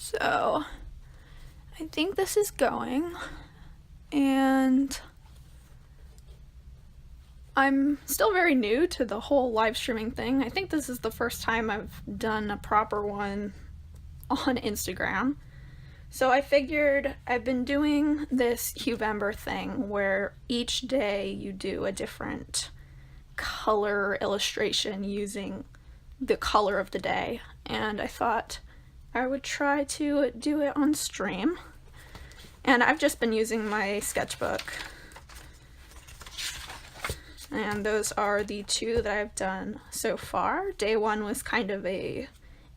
So I think this is going, and I'm still very new to the whole live streaming thing. I think this is the first time I've done a proper one on Instagram. So I figured I've been doing this Huevember thing where each day you do a different color illustration using the color of the day, and I thought I would try to do it on stream. And I've just been using my sketchbook, and those are the two that I've done so far. Day one was kind of a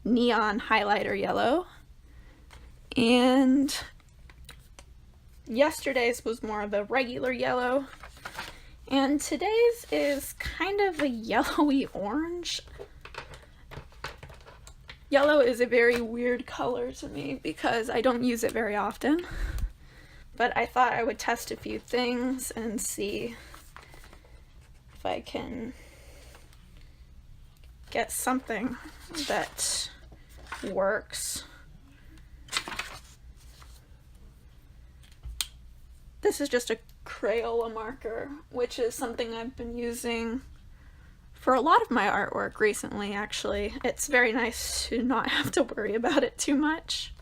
neon highlighter yellow, and yesterday's was more of a regular yellow, and today's is kind of a yellowy orange. Yellow is a very weird color to me because I don't use it very often, but I thought I would test a few things and see if I can get something that works. This is just a Crayola marker, which is something I've been using for a lot of my artwork recently, actually. It's very nice to not have to worry about it too much.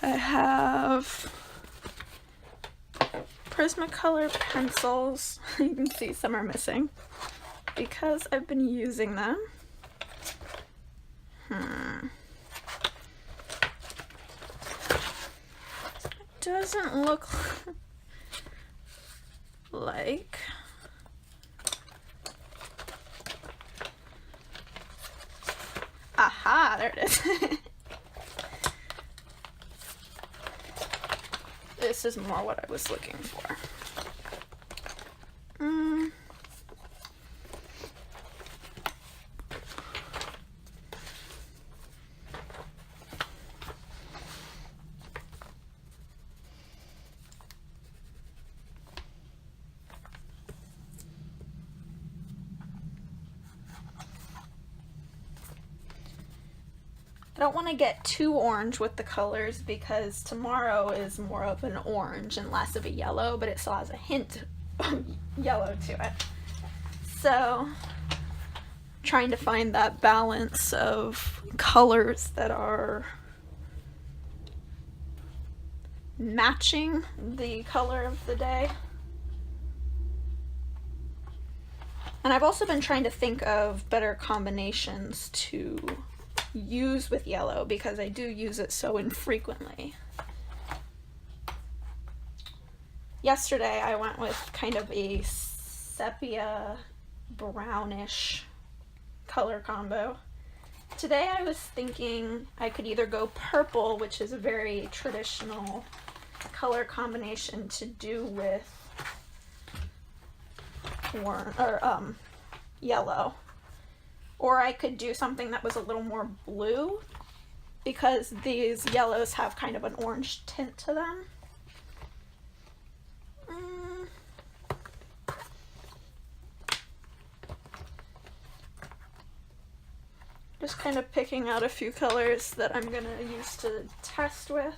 I have Prismacolor pencils. You can see some are missing because I've been using them. Doesn't look like aha, there it is. This is more what I was looking for. I don't want to get too orange with the colors because tomorrow is more of an orange and less of a yellow, but it still has a hint of yellow to it. So, trying to find that balance of colors that are matching the color of the day. And I've also been trying to think of better combinations to use with yellow because I do use it so infrequently. Yesterday I went with kind of a sepia brownish color combo. Today I was thinking I could either go purple, which is a very traditional color combination to do with yellow, or I could do something that was a little more blue because these yellows have kind of an orange tint to them. Just kind of picking out a few colors that I'm gonna use to test with.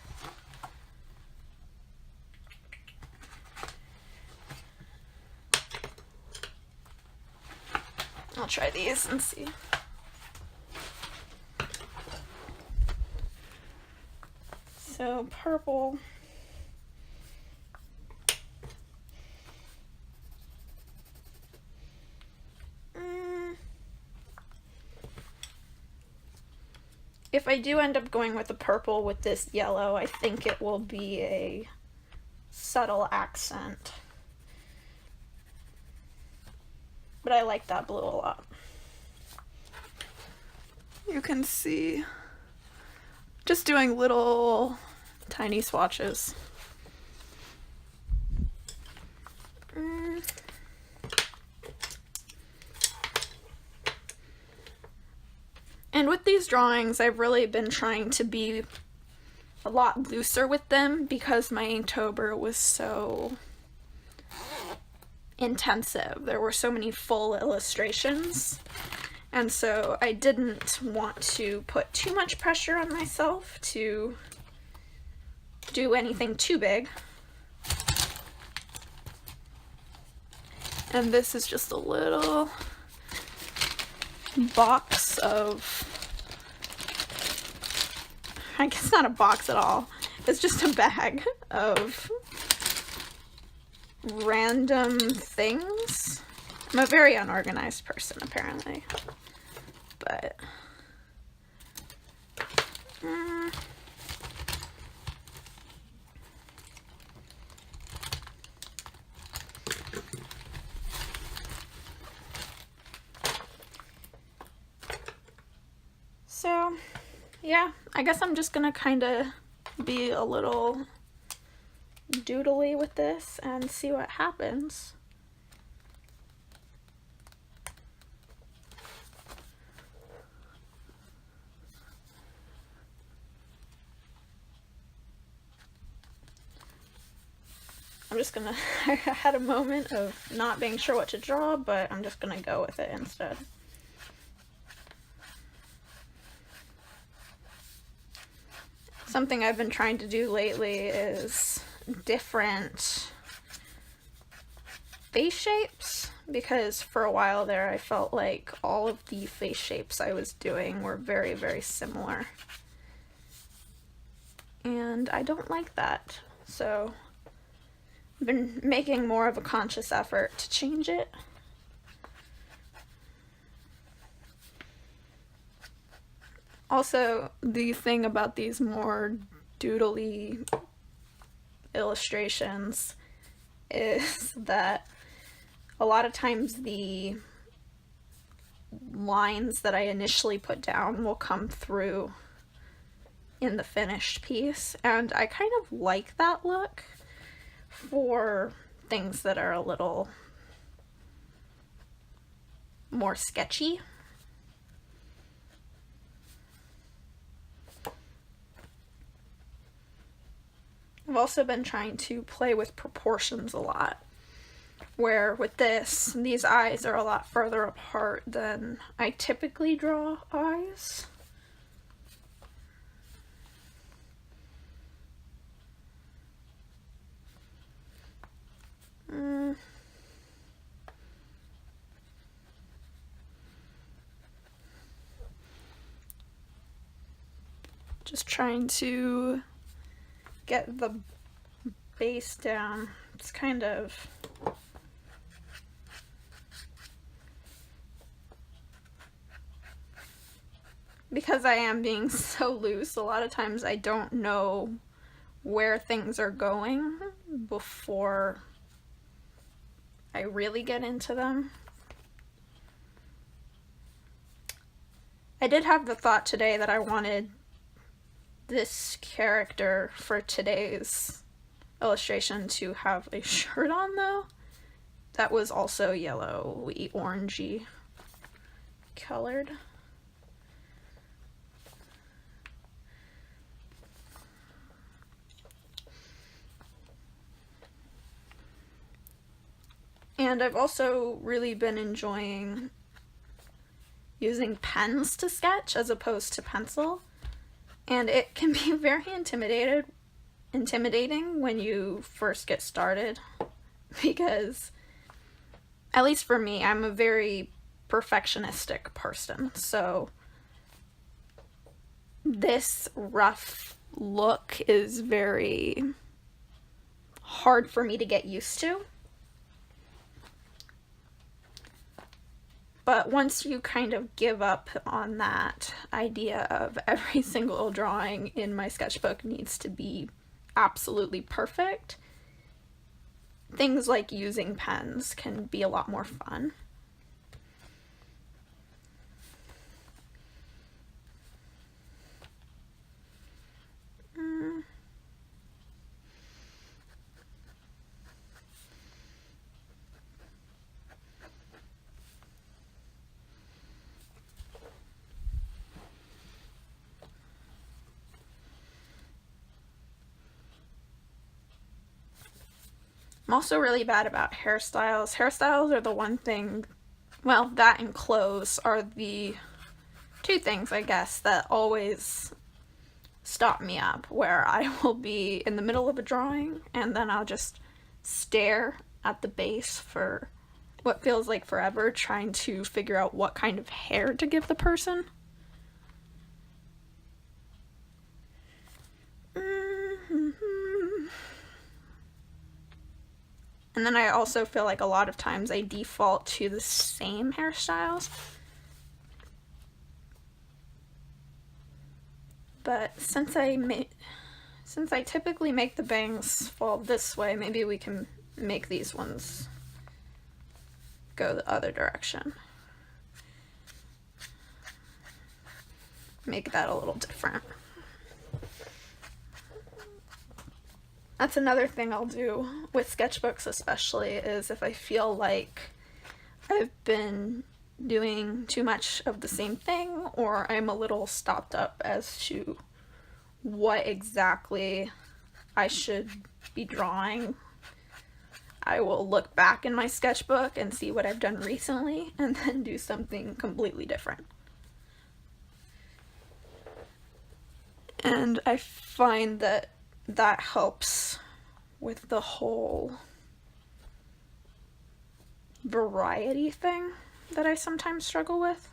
I'll try these and see. So purple. If I do end up going with the purple with this yellow, I think it will be a subtle accent. But I like that blue a lot. You can see just doing little tiny swatches. And with these drawings, I've really been trying to be a lot looser with them because my Inktober was so intensive. There were so many full illustrations, and so I didn't want to put too much pressure on myself to do anything too big. And this is just a little box of, I guess not a box at all, it's just a bag of random things. I'm a very unorganized person, apparently, but so yeah, I guess I'm just gonna kind of be a little doodly with this and see what happens. I'm just gonna, I had a moment of not being sure what to draw, but I'm just gonna go with it instead. Something I've been trying to do lately is different face shapes, because for a while there I felt like all of the face shapes I was doing were very, very similar. And I don't like that, so I've been making more of a conscious effort to change it. Also, the thing about these more doodly illustrations is that a lot of times the lines that I initially put down will come through in the finished piece, and I kind of like that look for things that are a little more sketchy. I've also been trying to play with proportions a lot, where with this, these eyes are a lot further apart than I typically draw eyes. Just trying to get the base down. It's kind of because I am being so loose, a lot of times I don't know where things are going before I really get into them. I did have the thought today that I wanted this character for today's illustration to have a shirt on, though. That was also yellowy, orangey colored. And I've also really been enjoying using pens to sketch as opposed to pencil. And it can be very intimidating when you first get started, because, at least for me, I'm a very perfectionistic person, so this rough look is very hard for me to get used to. But once you kind of give up on that idea of every single drawing in my sketchbook needs to be absolutely perfect, things like using pens can be a lot more fun. I'm also really bad about hairstyles. Hairstyles are the one thing, well, that and clothes are the two things, I guess, that always stop me up, where I will be in the middle of a drawing and then I'll just stare at the base for what feels like forever, trying to figure out what kind of hair to give the person. And then I also feel like a lot of times I default to the same hairstyles. But since I typically make the bangs fall this way, maybe we can make these ones go the other direction. Make that a little different. That's another thing I'll do with sketchbooks especially, is if I feel like I've been doing too much of the same thing, or I'm a little stopped up as to what exactly I should be drawing, I will look back in my sketchbook and see what I've done recently and then do something completely different. And I find that that helps with the whole variety thing that I sometimes struggle with.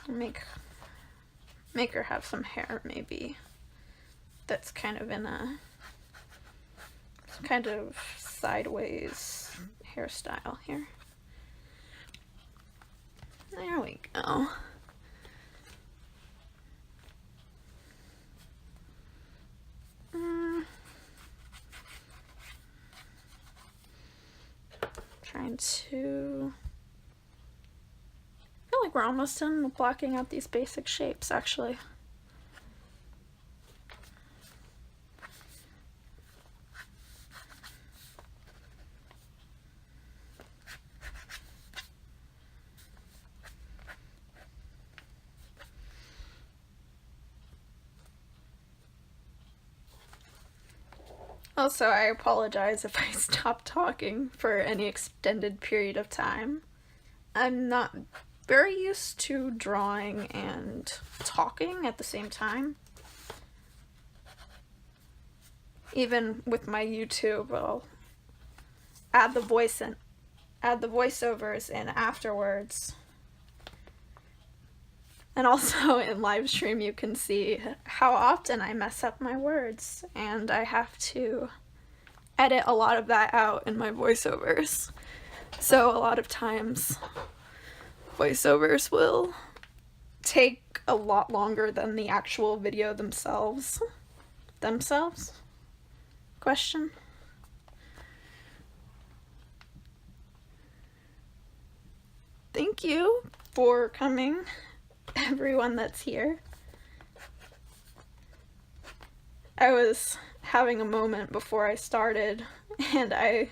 Make her have some hair maybe that's kind of in a kind of sideways hairstyle here. There we go. Trying to feel like we're almost done blocking out these basic shapes, actually. Also, I apologize if I stop talking for any extended period of time. I'm not very used to drawing and talking at the same time. Even with my YouTube, I'll add the voiceovers in afterwards. And also in live stream you can see how often I mess up my words, and I have to edit a lot of that out in my voiceovers. So a lot of times voiceovers will take a lot longer than the actual video themselves. Question? Thank you for coming, everyone that's here. I was having a moment before I started, and I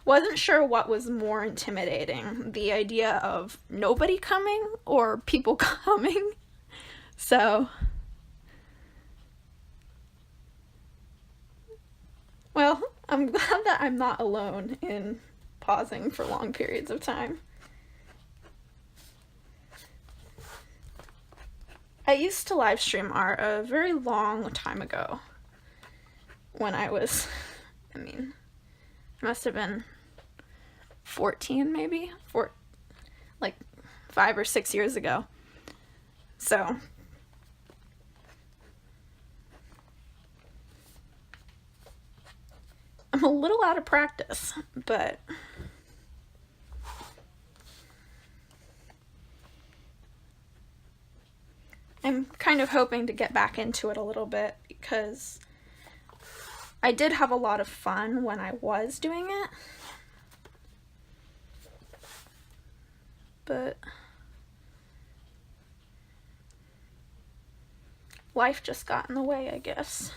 wasn't sure what was more intimidating, the idea of nobody coming or people coming. So, well, I'm glad that I'm not alone in pausing for long periods of time. I used to live stream art a very long time ago, when I was, I must have been 14 maybe, like 5 or 6 years ago. So, I'm a little out of practice, but I'm kind of hoping to get back into it a little bit, because I did have a lot of fun when I was doing it, but life just got in the way, I guess.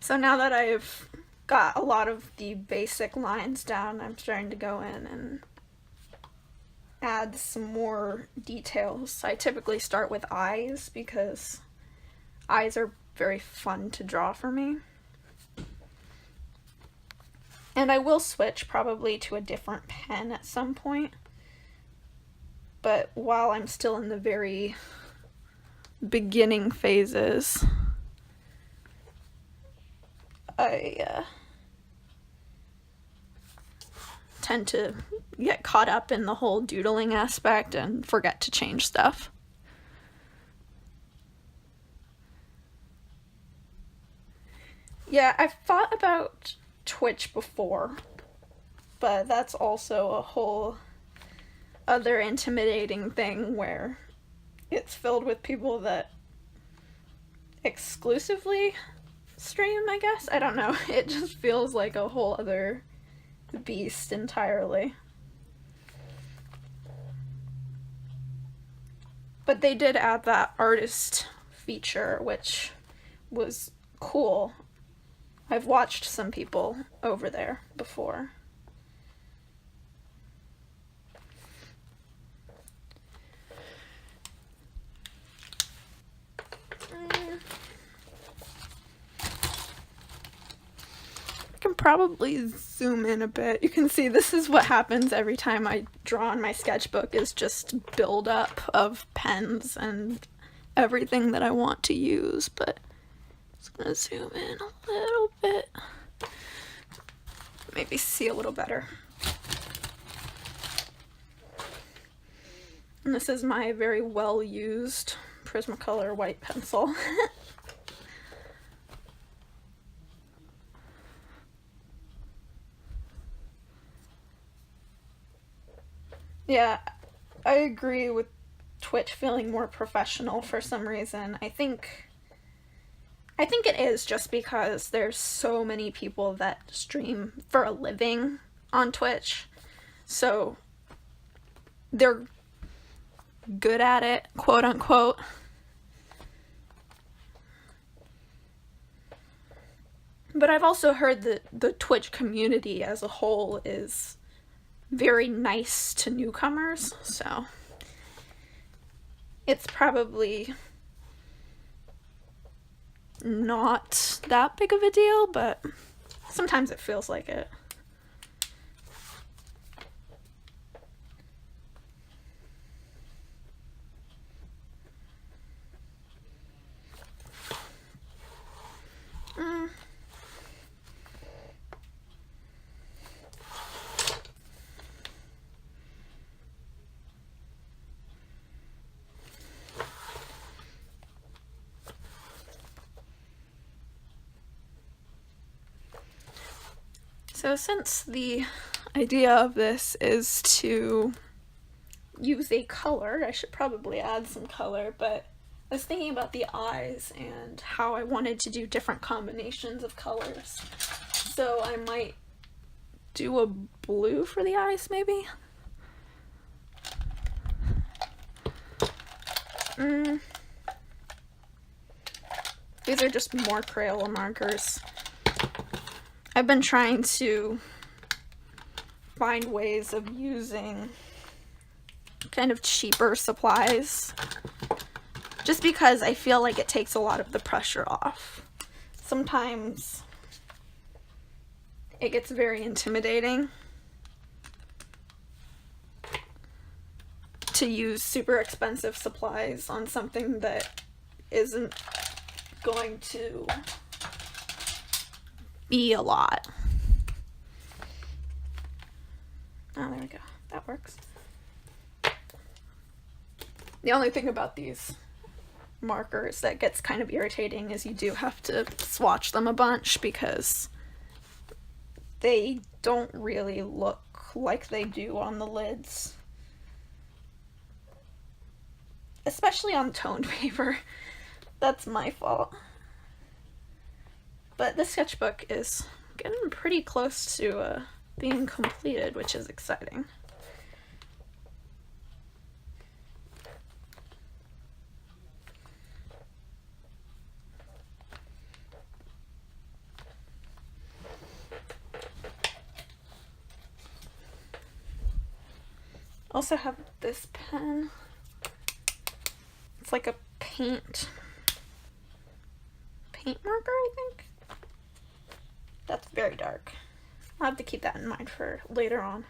So now that I've got a lot of the basic lines down, I'm starting to go in and add some more details. I typically start with eyes because eyes are very fun to draw for me. And I will switch probably to a different pen at some point. But while I'm still in the very beginning phases, I tend to get caught up in the whole doodling aspect and forget to change stuff. Yeah, I've thought about Twitch before, but that's also a whole other intimidating thing where it's filled with people that exclusively stream, I guess. I don't know. It just feels like a whole other beast entirely. But they did add that artist feature, which was cool. I've watched some people over there before. I can probably zoom in a bit. You can see this is what happens every time I draw on my sketchbook, is just build up of pens and everything that I want to use, but I'm just gonna zoom in a little bit. Maybe see a little better. And this is my very well used Prismacolor white pencil. Yeah, I agree with Twitch feeling more professional for some reason. I think it is just because there's so many people that stream for a living on Twitch. So they're good at it, quote unquote. But I've also heard that the Twitch community as a whole is very nice to newcomers, so it's probably not that big of a deal, but sometimes it feels like it. So since the idea of this is to use a color, I should probably add some color, but I was thinking about the eyes and how I wanted to do different combinations of colors. So I might do a blue for the eyes, maybe? These are just more Crayola markers. I've been trying to find ways of using kind of cheaper supplies, just because I feel like it takes a lot of the pressure off. Sometimes it gets very intimidating to use super expensive supplies on something that isn't going to be a lot. Oh, there we go. That works. The only thing about these markers that gets kind of irritating is you do have to swatch them a bunch because they don't really look like they do on the lids. Especially on toned paper. That's my fault. But this sketchbook is getting pretty close to being completed, which is exciting. Also have this pen. It's like a paint marker, I think. That's very dark. I'll have to keep that in mind for later on.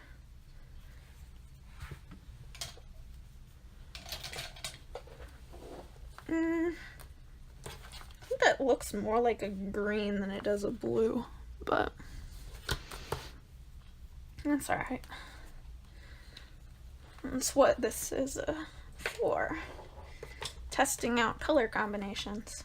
I think that looks more like a green than it does a blue, but that's alright. That's what this is for. Testing out color combinations.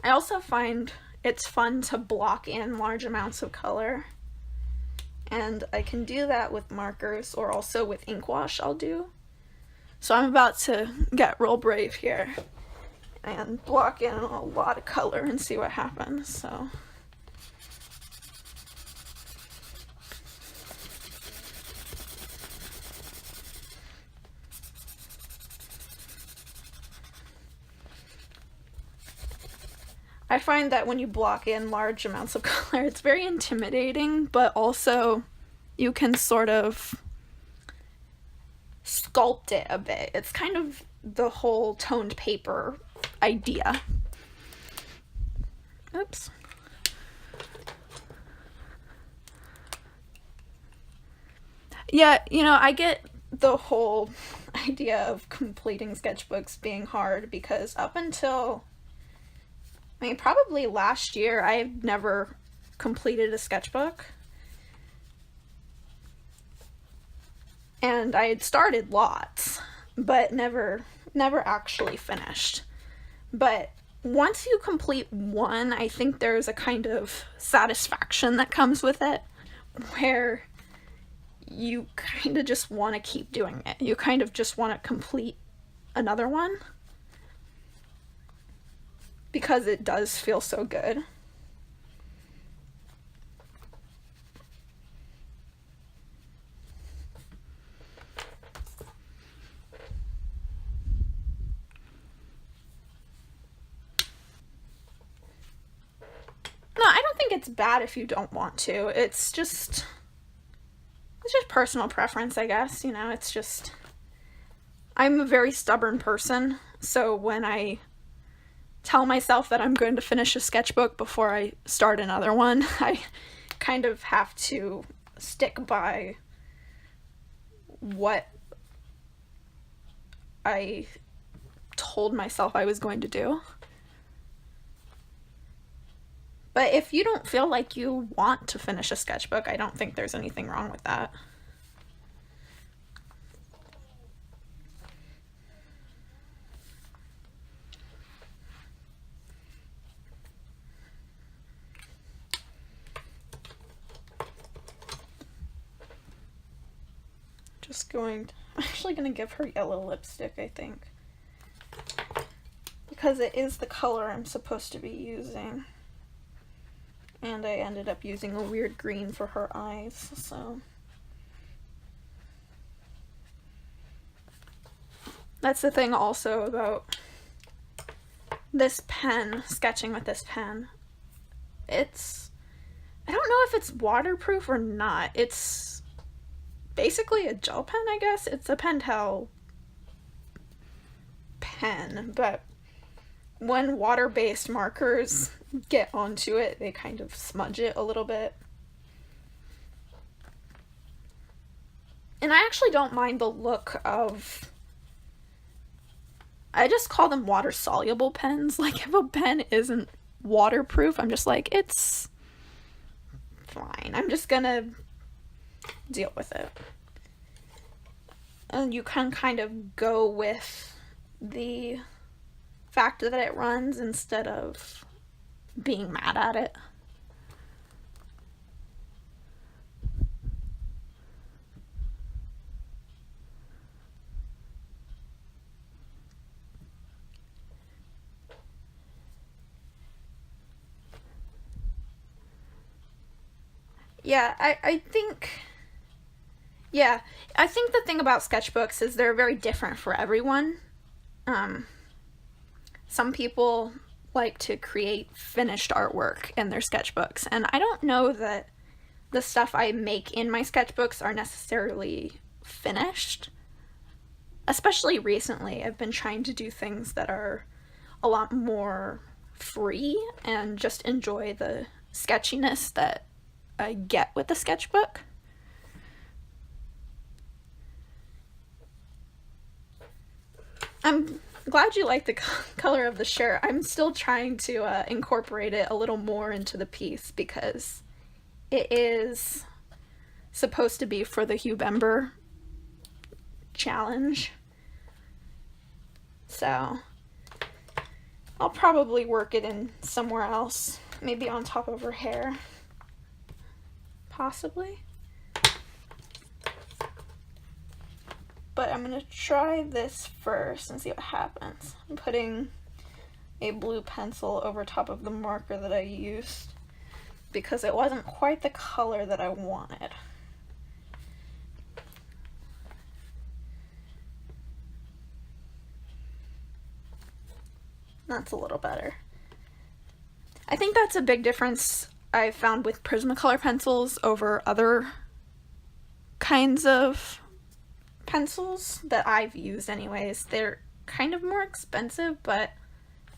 I also find it's fun to block in large amounts of color, and I can do that with markers or also with ink wash I'll do. So I'm about to get real brave here and block in a lot of color and see what happens. So I find that when you block in large amounts of color, it's very intimidating, but also you can sort of sculpt it a bit. It's kind of the whole toned paper idea. Oops. Yeah, you know, I get the whole idea of completing sketchbooks being hard because up until, I mean, probably last year, I've never completed a sketchbook. And I had started lots, but never actually finished. But once you complete one, I think there's a kind of satisfaction that comes with it, where you kind of just want to keep doing it. You kind of just want to complete another one, because it does feel so good. No, I don't think it's bad if you don't want to. It's just personal preference, I guess. You know, it's just, I'm a very stubborn person, so when I tell myself that I'm going to finish a sketchbook before I start another one, I kind of have to stick by what I told myself I was going to do. But if you don't feel like you want to finish a sketchbook, I don't think there's anything wrong with that. I'm actually going to give her yellow lipstick, I think, because it is the color I'm supposed to be using. And I ended up using a weird green for her eyes, so. That's the thing also about this pen, sketching with this pen. I don't know if it's waterproof or not. It's basically a gel pen, I guess. It's a Pentel pen, but when water-based markers get onto it, they kind of smudge it a little bit. And I actually don't mind the look of, I just call them water-soluble pens. Like, if a pen isn't waterproof, I'm just like, it's fine. I'm just gonna deal with it. And you can kind of go with the fact that it runs instead of being mad at it. Yeah, I think the thing about sketchbooks is they're very different for everyone. Some people like to create finished artwork in their sketchbooks, and I don't know that the stuff I make in my sketchbooks are necessarily finished. Especially recently, I've been trying to do things that are a lot more free and just enjoy the sketchiness that I get with the sketchbook. I'm glad you like the color of the shirt. I'm still trying to incorporate it a little more into the piece because it is supposed to be for the Huevember challenge. So I'll probably work it in somewhere else, maybe on top of her hair, possibly. But I'm going to try this first and see what happens. I'm putting a blue pencil over top of the marker that I used because it wasn't quite the color that I wanted. That's a little better. I think that's a big difference I've found with Prismacolor pencils over other kinds of pencils that I've used anyways. They're kind of more expensive, but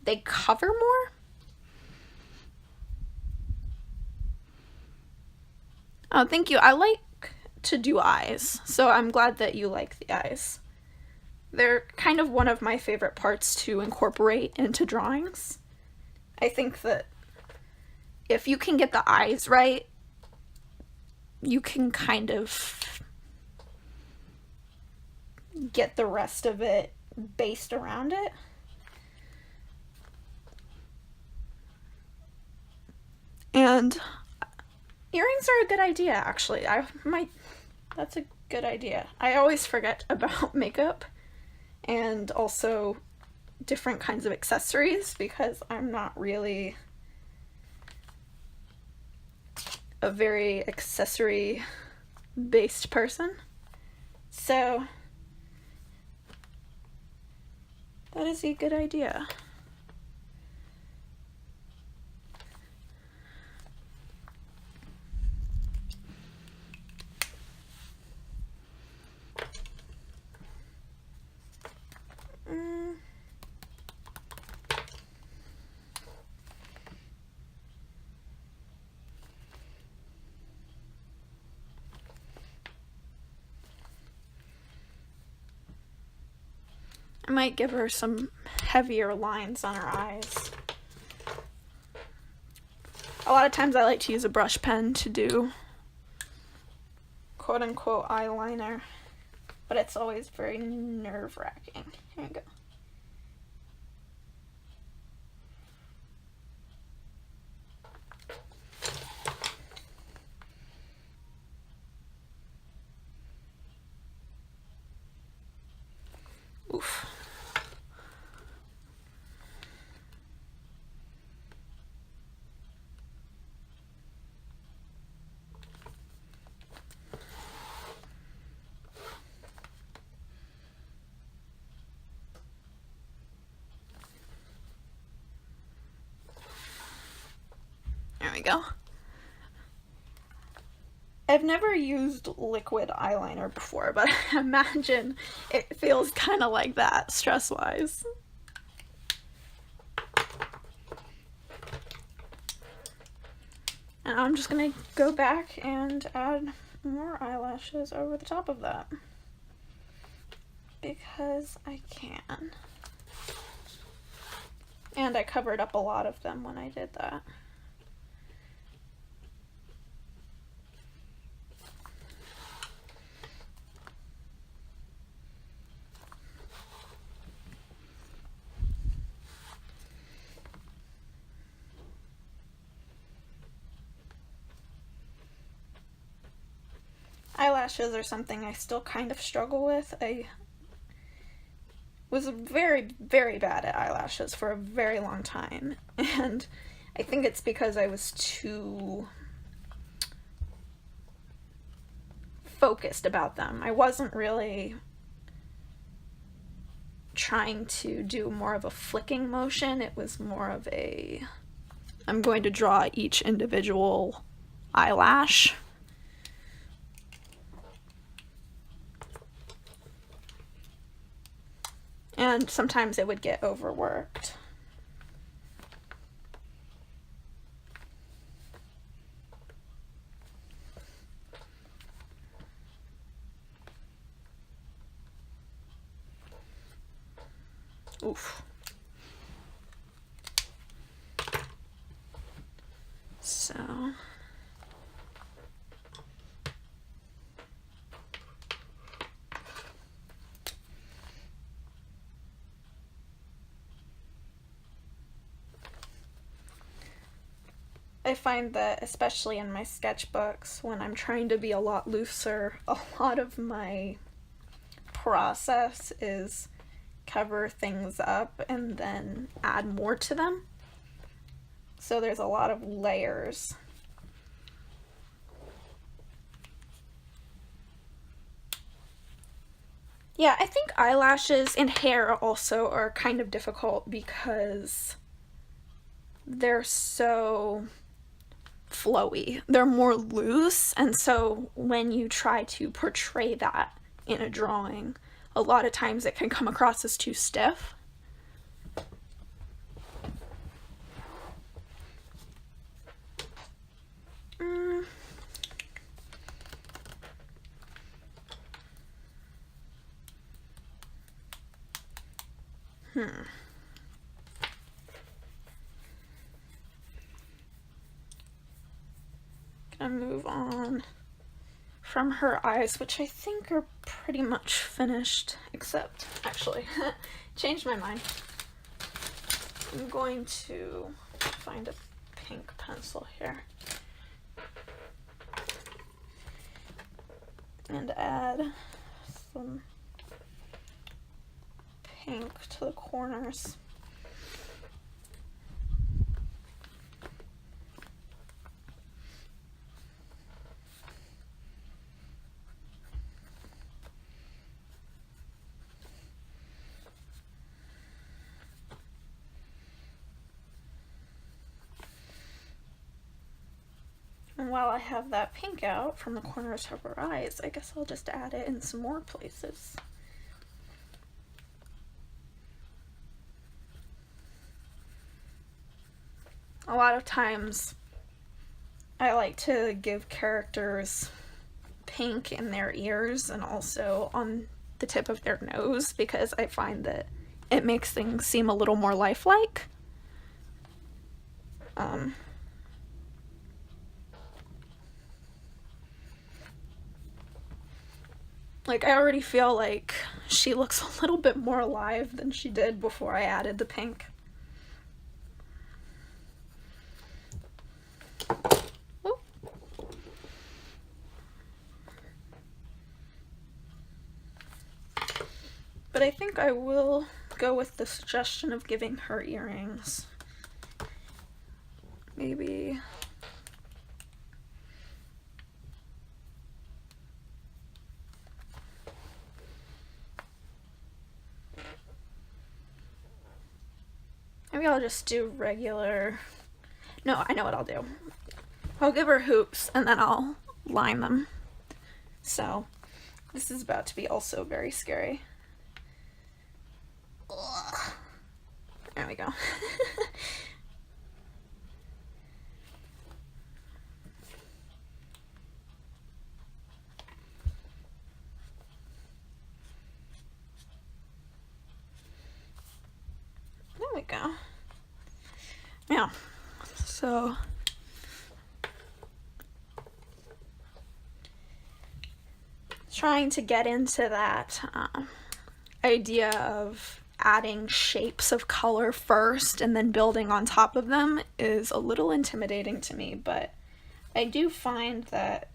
they cover more. Oh, thank you. I like to do eyes, so I'm glad that you like the eyes. They're kind of one of my favorite parts to incorporate into drawings. I think that if you can get the eyes right, you can kind of get the rest of it based around it. And earrings are a good idea, actually. That's a good idea. I always forget about makeup and also different kinds of accessories because I'm not really a very accessory based person. So that is a good idea. I might give her some heavier lines on her eyes. A lot of times I like to use a brush pen to do quote-unquote eyeliner, but it's always very nerve-wracking. Here you go. Oof. There we go. I've never used liquid eyeliner before, but I imagine it feels kind of like that, stress-wise. And I'm just gonna go back and add more eyelashes over the top of that. Because I can. And I covered up a lot of them when I did that. Eyelashes are something I still kind of struggle with. I was very, very bad at eyelashes for a very long time, and I think it's because I was too focused about them. I wasn't really trying to do more of a flicking motion. It was more of a, I'm going to draw each individual eyelash and sometimes it would get overworked. Oof. So I find that especially in my sketchbooks, when I'm trying to be a lot looser, a lot of my process is cover things up and then add more to them. So there's a lot of layers. Yeah, I think eyelashes and hair also are kind of difficult because they're so flowy. They're more loose, and so when you try to portray that in a drawing, a lot of times it can come across as too stiff. Gonna move on from her eyes, which I think are pretty much finished, except, actually, changed my mind. I'm going to find a pink pencil here and add some pink to the corners. And while I have that pink out from the corners of her eyes, I guess I'll just add it in some more places. A lot of times I like to give characters pink in their ears and also on the tip of their nose because I find that it makes things seem a little more lifelike. Like, I already feel like she looks a little bit more alive than she did before I added the pink. Ooh. But I think I will go with the suggestion of giving her earrings. Maybe... maybe I'll just do regular... No, I know what I'll do. I'll give her hoops and then I'll line them. So, this is about to be also very scary. Ugh. There we go. There we go. Yeah, so trying to get into that idea of adding shapes of color first and then building on top of them is a little intimidating to me, but I do find that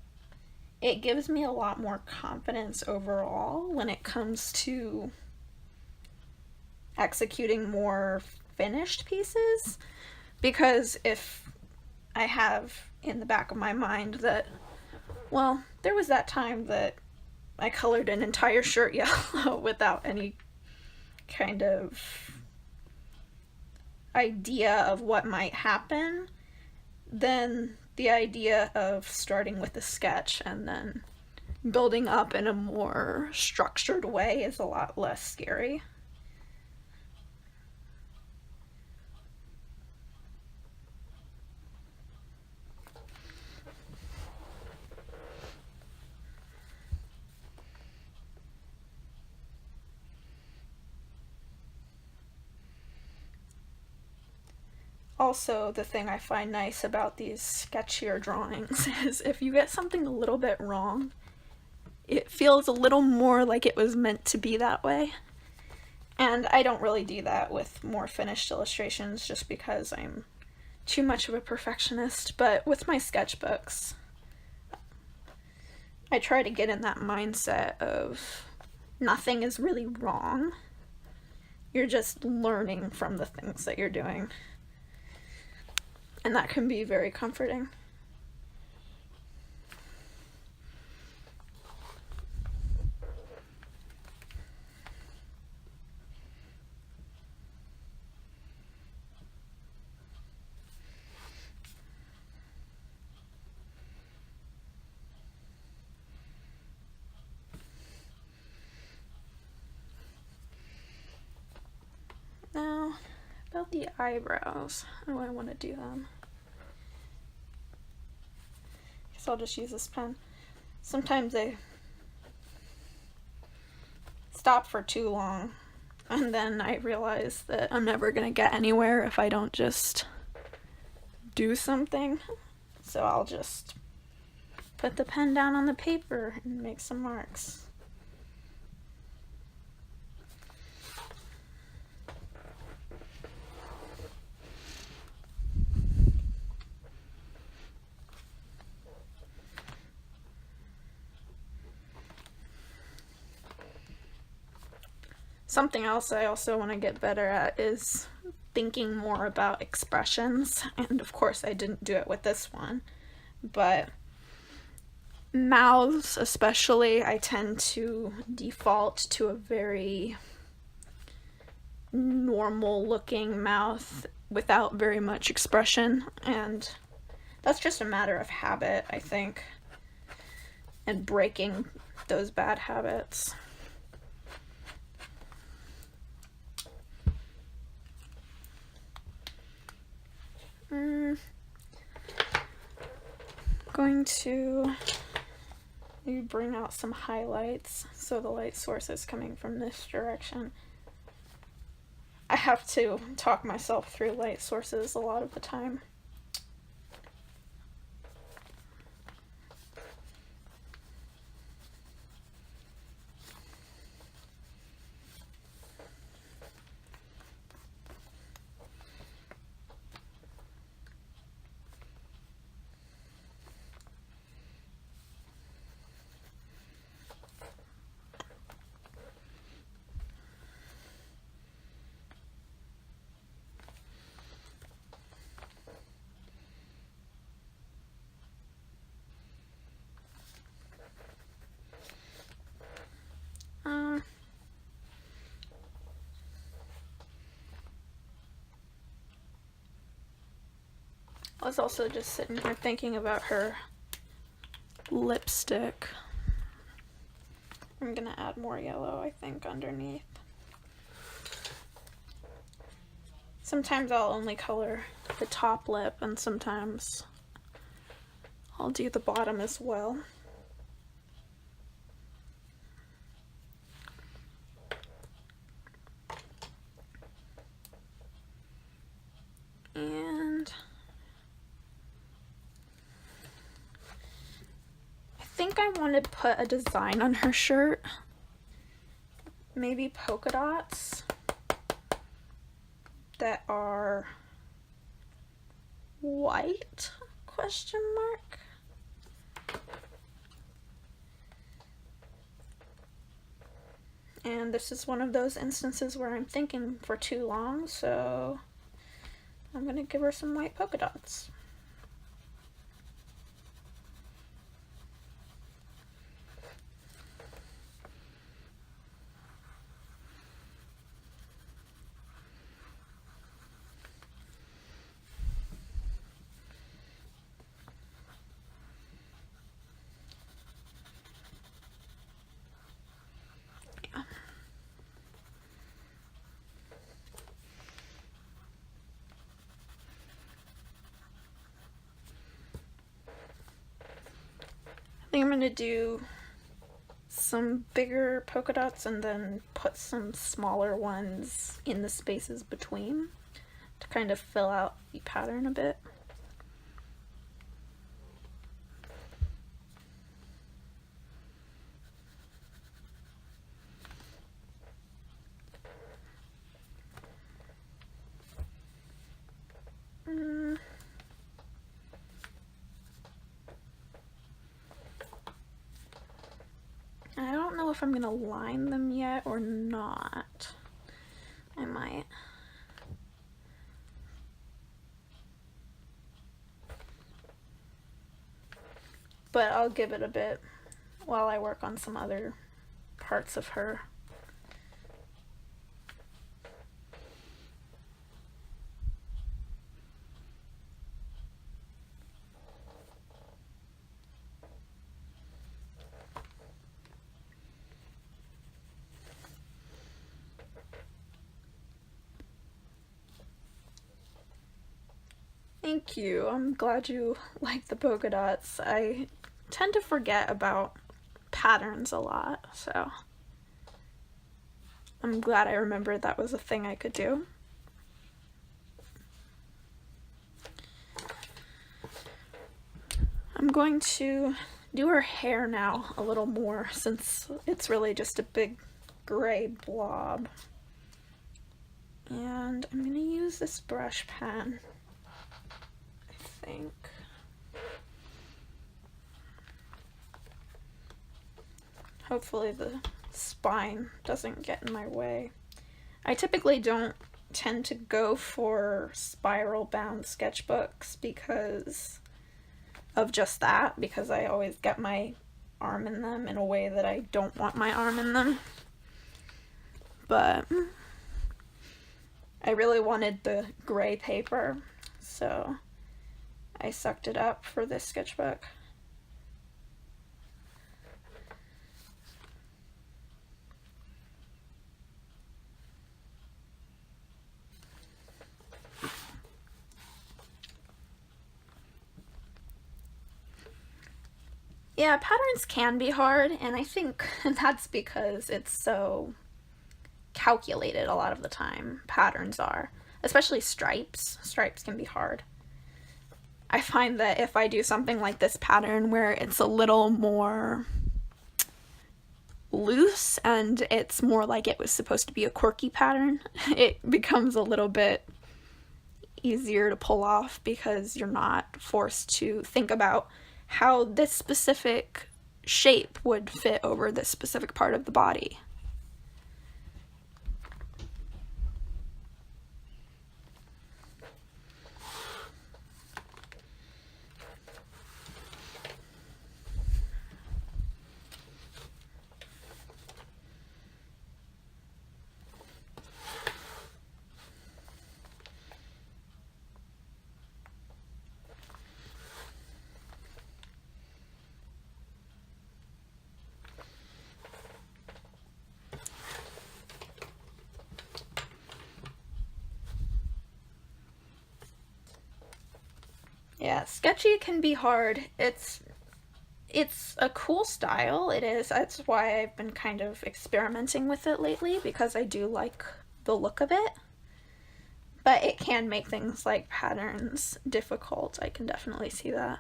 it gives me a lot more confidence overall when it comes to executing more finished pieces, because if I have in the back of my mind that, well, there was that time that I colored an entire shirt yellow without any kind of idea of what might happen, then the idea of starting with a sketch and then building up in a more structured way is a lot less scary. also the thing I find nice about these sketchier drawings is if you get something a little bit wrong, it feels a little more like it was meant to be that way. And I don't really do that with more finished illustrations just because I'm too much of a perfectionist, but with my sketchbooks, I try to get in that mindset of nothing is really wrong. You're just learning from the things that you're doing. And that can be very comforting. Now, about the eyebrows, how do I want to do them? I guess I'll just use this pen. Sometimes I stop for too long, and then I realize that I'm never going to get anywhere if I don't just do something. So I'll just put the pen down on the paper and make some marks. Something else I also want to get better at is thinking more about expressions, and of course I didn't do it with this one, but mouths especially, I tend to default to a very normal looking mouth without very much expression, and that's just a matter of habit, I think, and breaking those bad habits. Going to maybe bring out some highlights so the light source is coming from this direction. I have to talk myself through light sources a lot of the time. I was also just sitting here thinking about her lipstick. I'm gonna add more yellow, I think, underneath. Sometimes I'll only color the top lip, and sometimes I'll do the bottom as well. And I think I want to put a design on her shirt. Maybe polka dots that are white, question mark. And this is one of those instances where I'm thinking for too long, so I'm gonna give her some white polka dots. I think I'm gonna do some bigger polka dots and then put some smaller ones in the spaces between. to kind of fill out the pattern a bit. I don't know if I'm gonna line them yet or not. I might. But I'll give it a bit while I work on some other parts of her. Thank you. I'm glad you like the polka dots. I tend to forget about patterns a lot, so I'm glad I remembered that was a thing I could do. I'm going to do her hair now a little more since it's really just a big gray blob. And I'm going to use this brush pen, I think. Hopefully the spine doesn't get in my way. I typically don't tend to go for spiral bound sketchbooks because of just that, because I always get my arm in them in a way that I don't want my arm in them. But I really wanted the gray paper, so I sucked it up for this sketchbook. Yeah, patterns can be hard, and I think that's because it's so calculated a lot of the time. Patterns are. Especially stripes. Stripes can be hard. I find that if I do something like this pattern where it's a little more loose and it's more like it was supposed to be a quirky pattern, it becomes a little bit easier to pull off because you're not forced to think about how this specific shape would fit over this specific part of the body. Yeah, sketchy can be hard. It's a cool style, it is. That's why I've been kind of experimenting with it lately, because I do like the look of it. But it can make things like patterns difficult. I can definitely see that.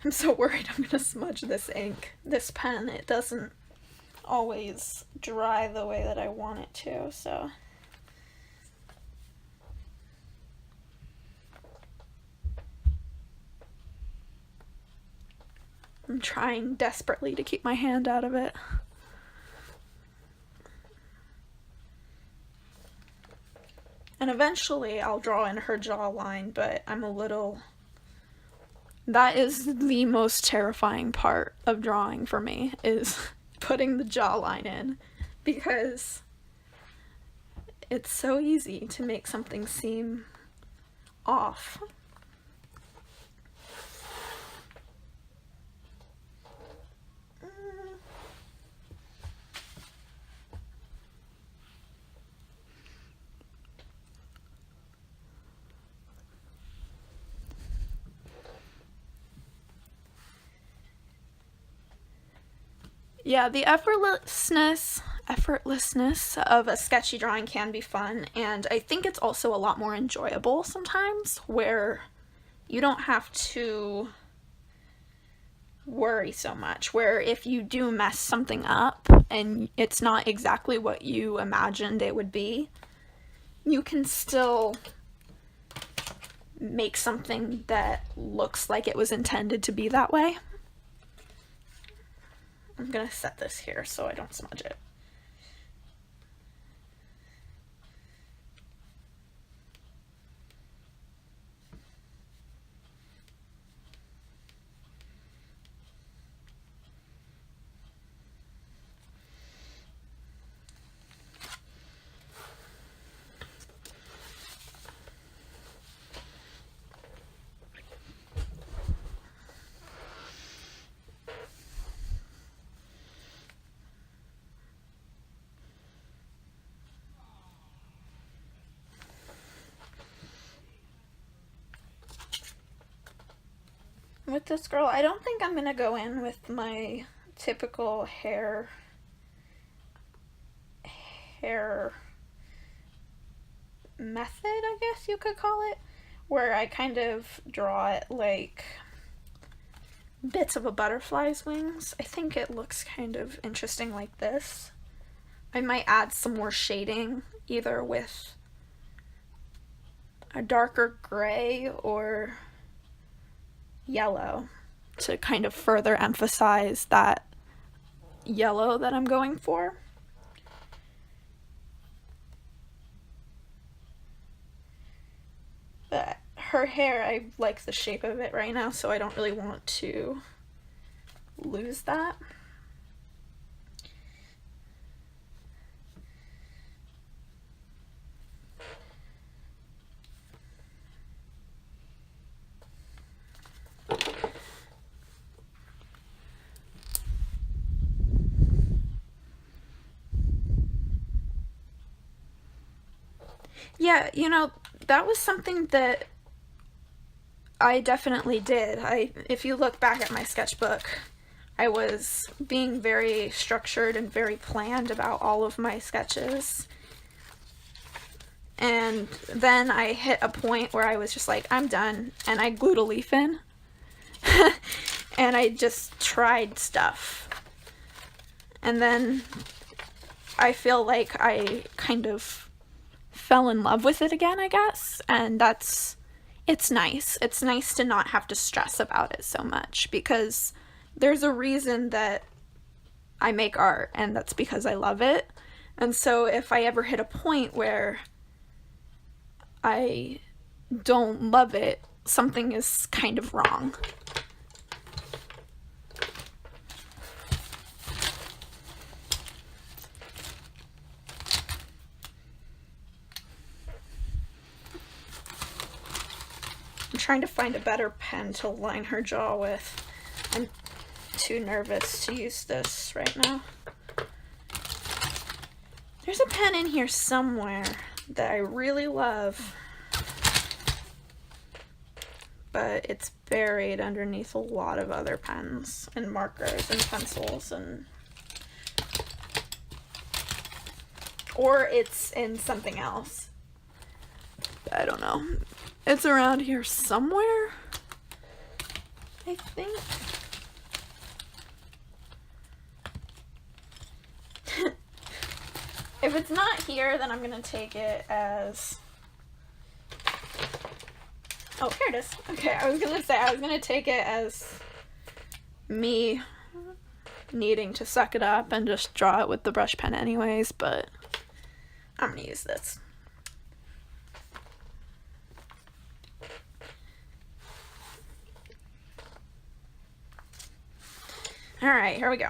I'm so worried I'm gonna smudge this ink. This pen, it doesn't always dry the way that I want it to, so. I'm trying desperately to keep my hand out of it. And eventually I'll draw in her jawline, but I'm a little... That is the most terrifying part of drawing for me, is putting the jawline in, because it's so easy to make something seem off. Yeah, the effortlessness of a sketchy drawing can be fun, and I think it's also a lot more enjoyable sometimes, where you don't have to worry so much, where if you do mess something up and it's not exactly what you imagined it would be, you can still make something that looks like it was intended to be that way. I'm gonna set this here so I don't smudge it. With this girl, I don't think I'm gonna go in with my typical hair method, I guess you could call it, where I kind of draw it like bits of a butterfly's wings. I think it looks kind of interesting like this. I might add some more shading, either with a darker gray or yellow, to kind of further emphasize that yellow that I'm going for. But her hair, I like the shape of it right now, so I don't really want to lose that. Yeah, you know, that was something that I definitely did. If you look back at my sketchbook, I was being very structured and very planned about all of my sketches. And then I hit a point where I was just like, I'm done, and I glued a leaf in. And I just tried stuff. And then I feel like I kind of fell in love with it again, I guess. And it's nice. It's nice to not have to stress about it so much, because there's a reason that I make art, and that's because I love it. And so if I ever hit a point where I don't love it, something is kind of wrong. I'm trying to find a better pen to line her jaw with. I'm too nervous to use this right now. There's a pen in here somewhere that I really love, but it's buried underneath a lot of other pens and markers and pencils, or it's in something else. I don't know. It's around here somewhere, I think. If it's not here, then I'm gonna take it as... Oh, here it is. Okay, I was gonna take it as me needing to suck it up and just draw it with the brush pen anyways, but I'm gonna use this. Alright, here we go.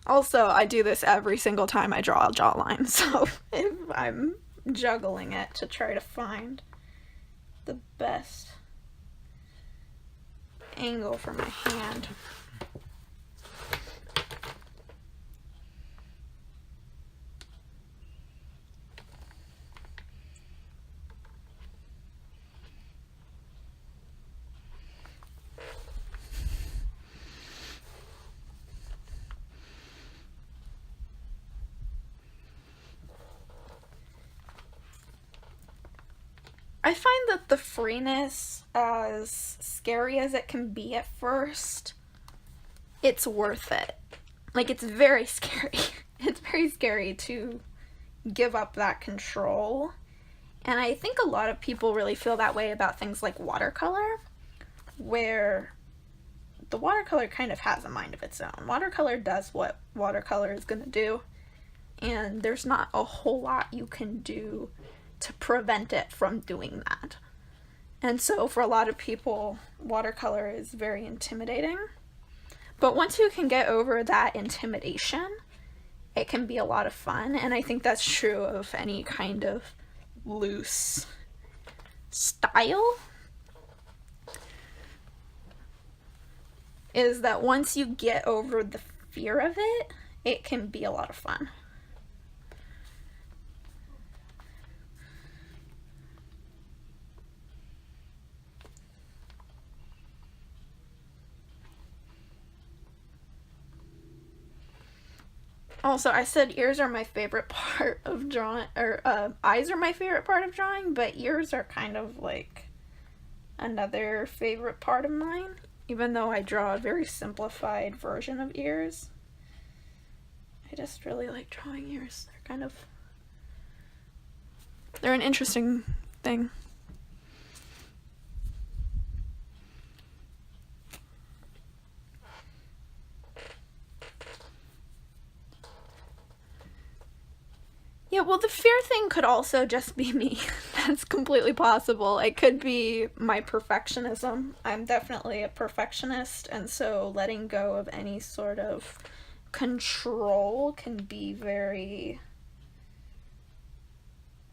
Also, I do this every single time I draw a jawline, so if I'm juggling it to try to find the best angle for my hand. I find that the freeness, as scary as it can be at first, it's worth it. Like, it's very scary. It's very scary to give up that control. And I think a lot of people really feel that way about things like watercolor, where the watercolor kind of has a mind of its own. Watercolor does what watercolor is going to do, and there's not a whole lot you can do to prevent it from doing that. And so for a lot of people, watercolor is very intimidating. But once you can get over that intimidation, it can be a lot of fun. And I think that's true of any kind of loose style. Is that once you get over the fear of it, it can be a lot of fun. Also, I said ears are my favorite part of drawing, or eyes are my favorite part of drawing, but ears are kind of like another favorite part of mine, even though I draw a very simplified version of ears. I just really like drawing ears. They're an interesting thing. Yeah, well, the fear thing could also just be me. That's completely possible. It could be my perfectionism. I'm definitely a perfectionist, and so letting go of any sort of control can be very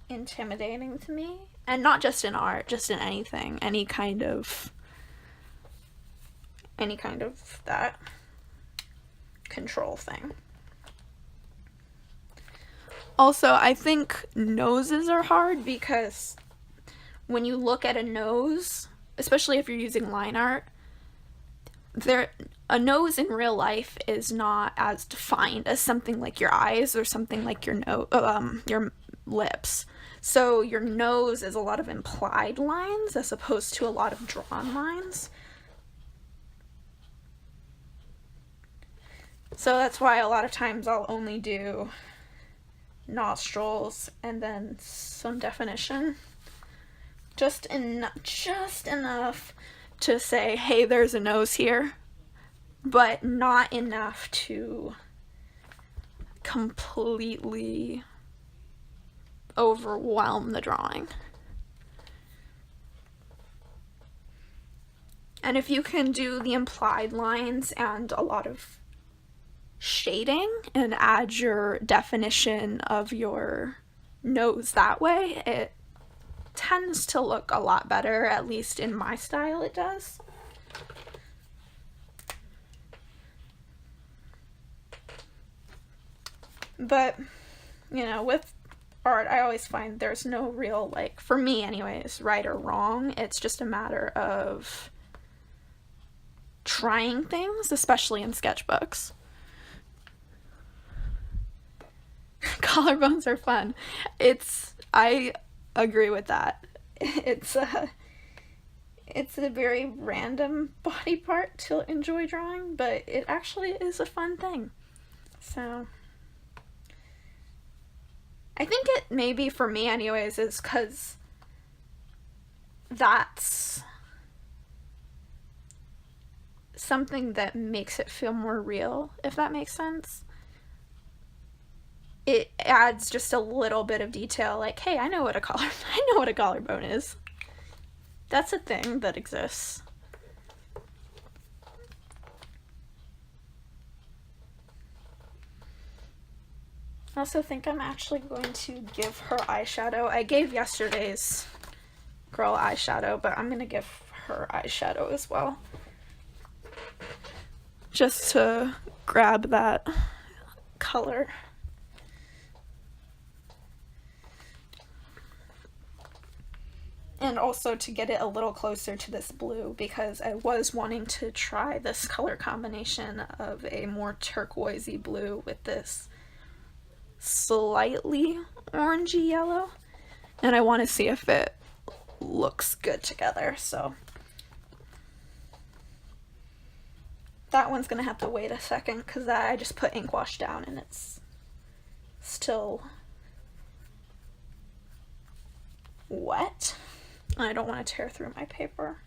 intimidating to me. And not just in art, just in anything. Any kind of that control thing. Also, I think noses are hard because when you look at a nose, especially if you're using line art, a nose in real life is not as defined as something like your eyes or something like your lips. So your nose is a lot of implied lines as opposed to a lot of drawn lines. So that's why a lot of times I'll only do nostrils and then some definition, just enough to say, hey, there's a nose here, but not enough to completely overwhelm the drawing. And if you can do the implied lines and a lot of shading and add your definition of your nose that way, it tends to look a lot better. At least in my style it does. But with art, I always find there's no real, like, for me anyways, right or wrong. It's just a matter of trying things, especially in sketchbooks. Collarbones are fun. I agree with that. It's a very random body part to enjoy drawing, but it actually is a fun thing. So I think it maybe for me anyways is because that's something that makes it feel more real, if that makes sense. It adds just a little bit of detail, like, hey, I know what a collarbone is. That's a thing that exists. I also think I'm actually going to give her eyeshadow. I gave yesterday's girl eyeshadow, but I'm going to give her eyeshadow as well. Just to grab that color. And also to get it a little closer to this blue, because I was wanting to try this color combination of a more turquoisey blue with this slightly orangey yellow. And I want to see if it looks good together. So that one's gonna have to wait a second because I just put ink wash down and it's still wet. I don't want to tear through my paper.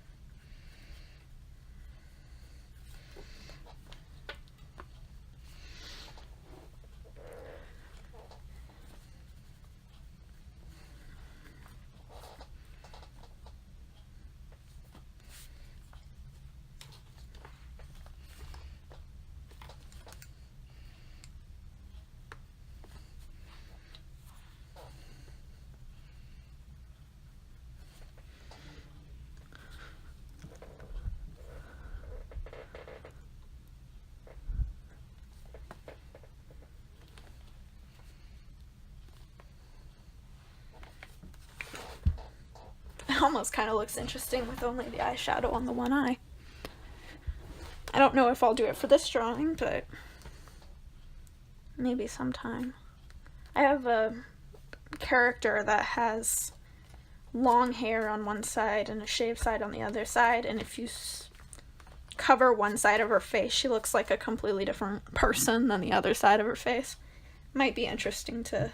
It almost kind of looks interesting with only the eyeshadow on the one eye. I don't know if I'll do it for this drawing, but maybe sometime. I have a character that has long hair on one side and a shaved side on the other side, and if you cover one side of her face, she looks like a completely different person than the other side of her face. Might be interesting to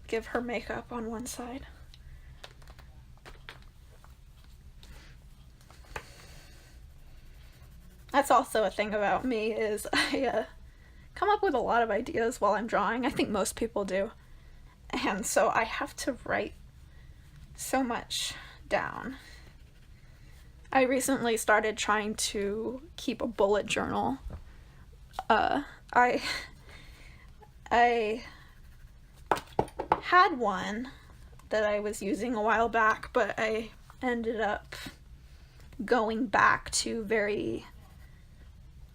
give her makeup on one side. That's also a thing about me, is I come up with a lot of ideas while I'm drawing. I think most people do. And so I have to write so much down. I recently started trying to keep a bullet journal. I had one that I was using a while back, but I ended up going back to very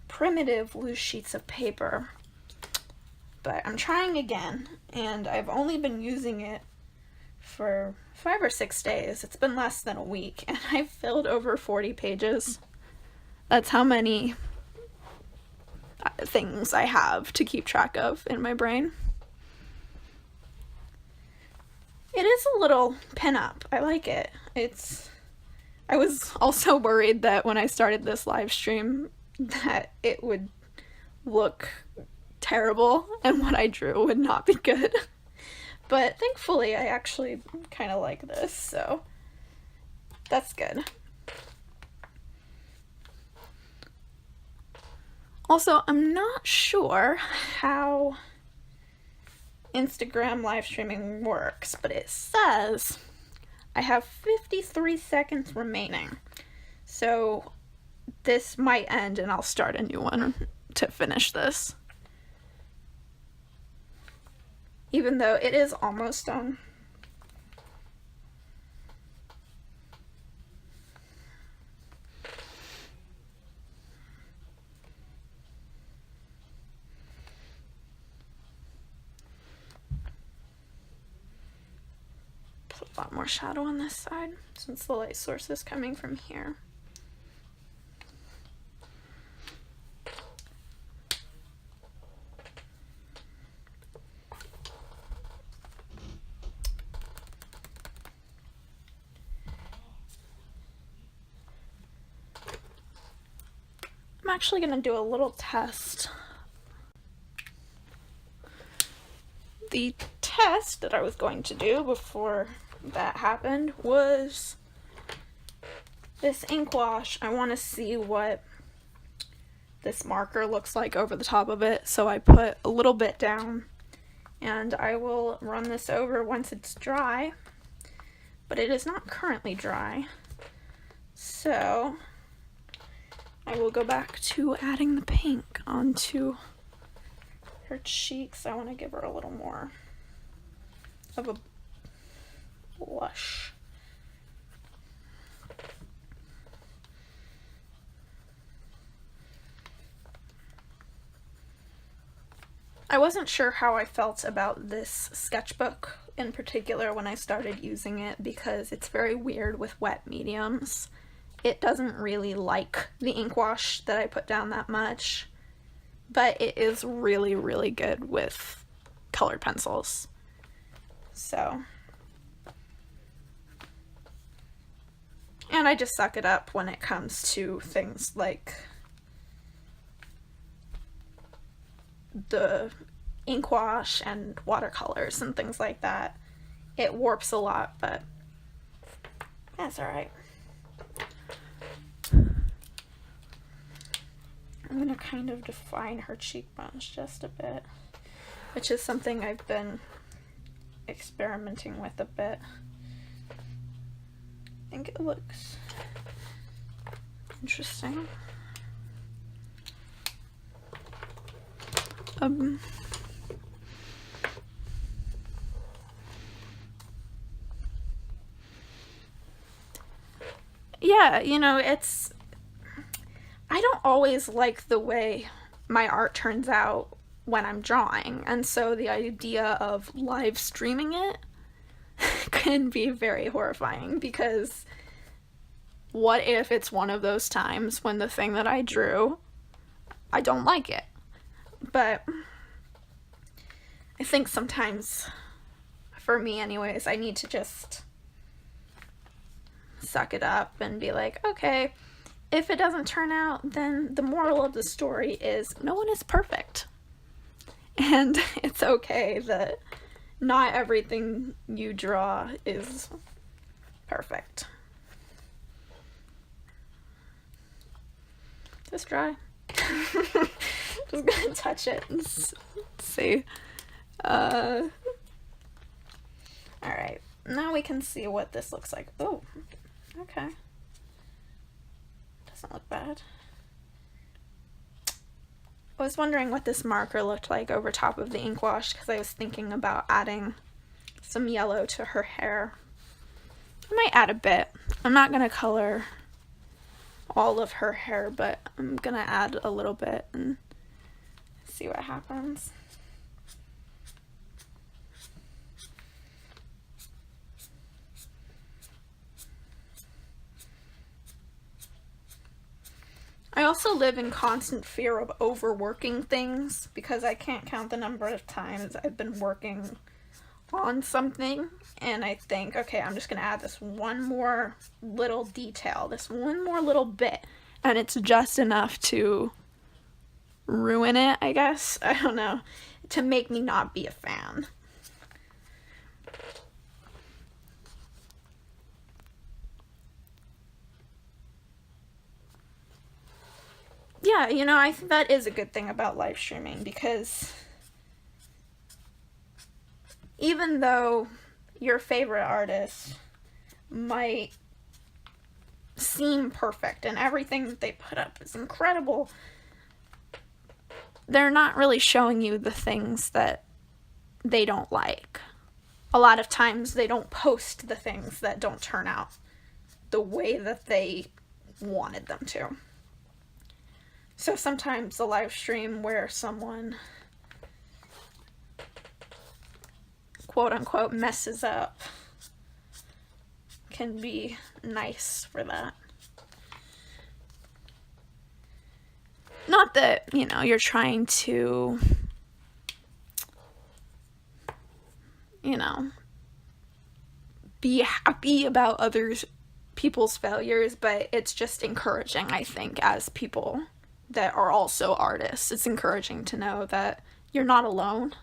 primitive loose sheets of paper. But I'm trying again, and I've only been using it for 5 or 6 days. It's been less than a week, and I've filled over 40 pages. That's how many things I have to keep track of in my brain. It is a little pinup. I like it. I was also worried that when I started this live stream that it would look terrible and what I drew would not be good. But thankfully I actually kind of like this, so that's good. Also, I'm not sure how Instagram live streaming works, but it says I have 53 seconds remaining. So this might end and I'll start a new one to finish this. Even though it is almost done. Put a lot more shadow on this side since the light source is coming from here. I'm actually going to do a little test. The test that I was going to do before that happened was this ink wash. I want to see what this marker looks like over the top of it, so I put a little bit down, and I will run this over once it's dry, but it is not currently dry, so I will go back to adding the pink onto her cheeks. I want to give her a little more of a blush. I wasn't sure how I felt about this sketchbook in particular when I started using it because it's very weird with wet mediums. It doesn't really like the ink wash that I put down that much, but it is really, really good with colored pencils. So And I just suck it up when it comes to things like the ink wash and watercolors and things like that. It warps a lot, but that's alright. I'm going to kind of define her cheekbones just a bit, which is something I've been experimenting with a bit. I think it looks interesting. Yeah, you know, I don't always like the way my art turns out when I'm drawing, and so the idea of live streaming it can be very horrifying, because what if it's one of those times when the thing that I drew, I don't like it? But I think sometimes, for me anyways, I need to just suck it up and be like, okay, if it doesn't turn out, then the moral of the story is no one is perfect. And it's okay that not everything you draw is perfect. Just dry. Just gonna touch it and see. Alright, now we can see what this looks like. Oh, okay. Doesn't look bad. I was wondering what this marker looked like over top of the ink wash, because I was thinking about adding some yellow to her hair. I might add a bit. I'm not going to color all of her hair, but I'm going to add a little bit and see what happens. I also live in constant fear of overworking things, because I can't count the number of times I've been working on something and I think, okay, I'm just going to add this one more little detail, this one more little bit, and it's just enough to ruin it, I guess. I don't know. To make me not be a fan. Yeah, you know, I think that is a good thing about live streaming, because even though your favorite artist might seem perfect and everything that they put up is incredible, they're not really showing you the things that they don't like. A lot of times they don't post the things that don't turn out the way that they wanted them to. So sometimes a live stream where someone, quote unquote, messes up can be nice for that. Not that, you know, you're trying to, you know, be happy about people's failures, but it's just encouraging, I think, as people that are also artists. It's encouraging to know that you're not alone.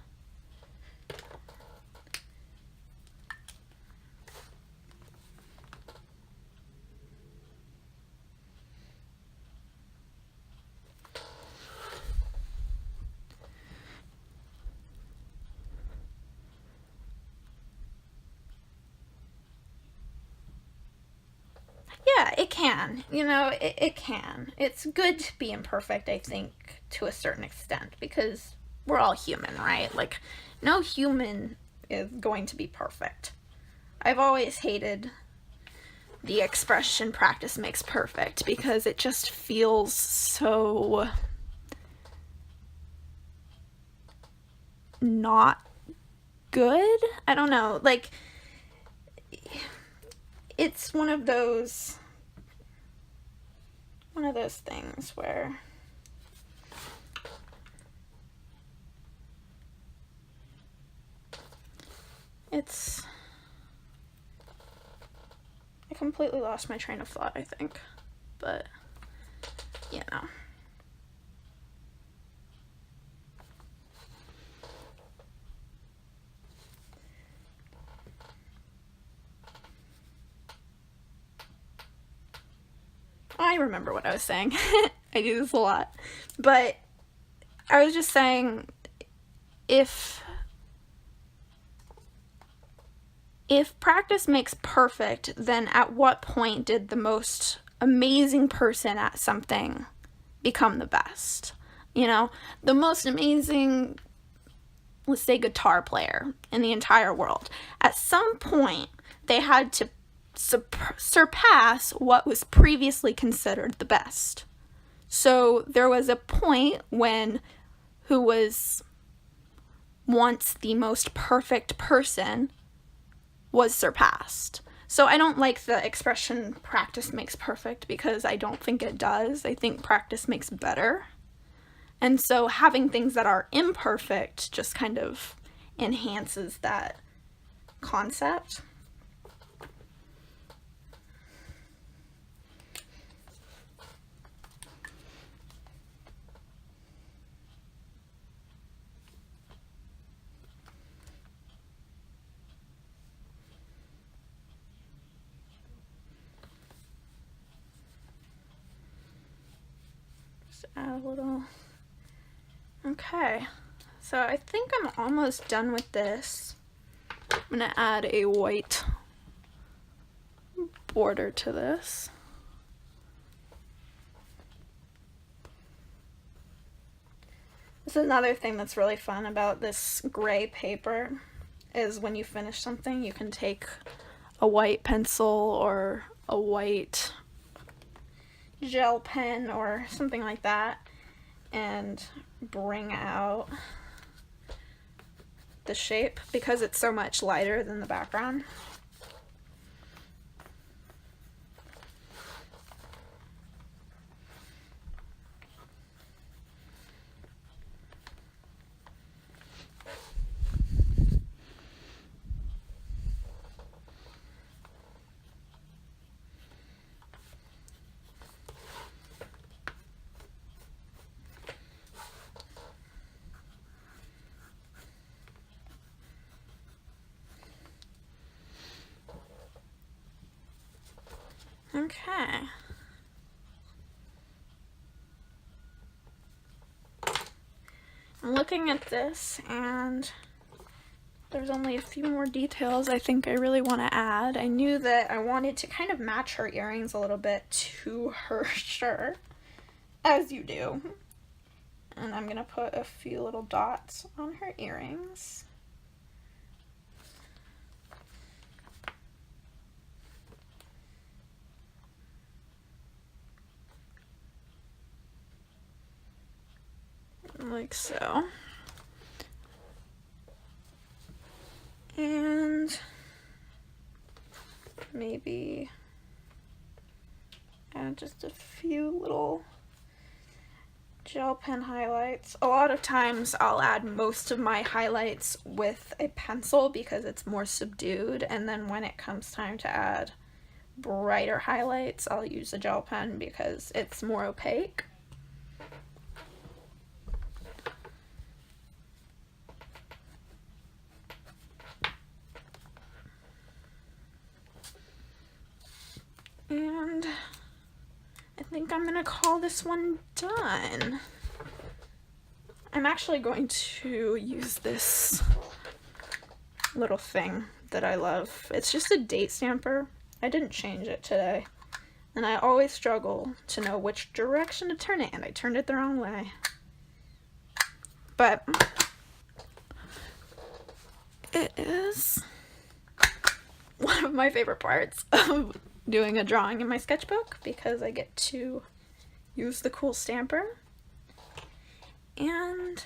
Yeah, it can. You know, it can. It's good to be imperfect, I think, to a certain extent, because we're all human, right? Like, no human is going to be perfect. I've always hated the expression practice makes perfect, because it just feels so not good. I don't know. Like, it's one of those things where I completely lost my train of thought, I think. But, you know. I remember what I was saying. I do this a lot. But I was just saying, if practice makes perfect, then at what point did the most amazing person at something become the best? You know, the most amazing, let's say, guitar player in the entire world. At some point, they had to surpass what was previously considered the best. So there was a point when who was once the most perfect person was surpassed. So I don't like the expression practice makes perfect, because I don't think it does. I think practice makes better. And so having things that are imperfect just kind of enhances that concept. Add a little. Okay, so I think I'm almost done with this. I'm gonna add a white border to this. This is another thing that's really fun about this gray paper, is when you finish something, you can take a white pencil or a white gel pen or something like that and bring out the shape, because it's so much lighter than the background. Okay. I'm looking at this, and there's only a few more details I think I really want to add. I knew that I wanted to kind of match her earrings a little bit to her shirt, as you do. And I'm going to put a few little dots on her earrings. Like so. And maybe add just a few little gel pen highlights. A lot of times I'll add most of my highlights with a pencil because it's more subdued, and then when it comes time to add brighter highlights, I'll use a gel pen because it's more opaque. And I think I'm gonna call this one done. I'm actually going to use this little thing that I love. It's just a date stamper. I didn't change it today, and I always struggle to know which direction to turn it, and I turned it the wrong way. But it is one of my favorite parts of doing a drawing in my sketchbook, because I get to use the cool stamper. And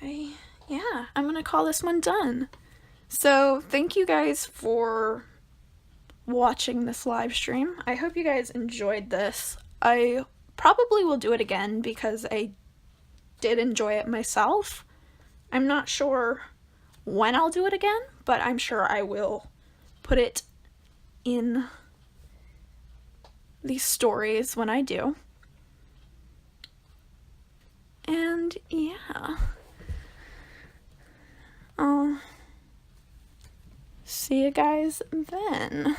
I'm gonna call this one done. So thank you guys for watching this live stream. I hope you guys enjoyed this. I probably will do it again because I did enjoy it myself. I'm not sure when I'll do it again, but I'm sure I will put it in these stories when I do. And yeah, I'll see you guys then.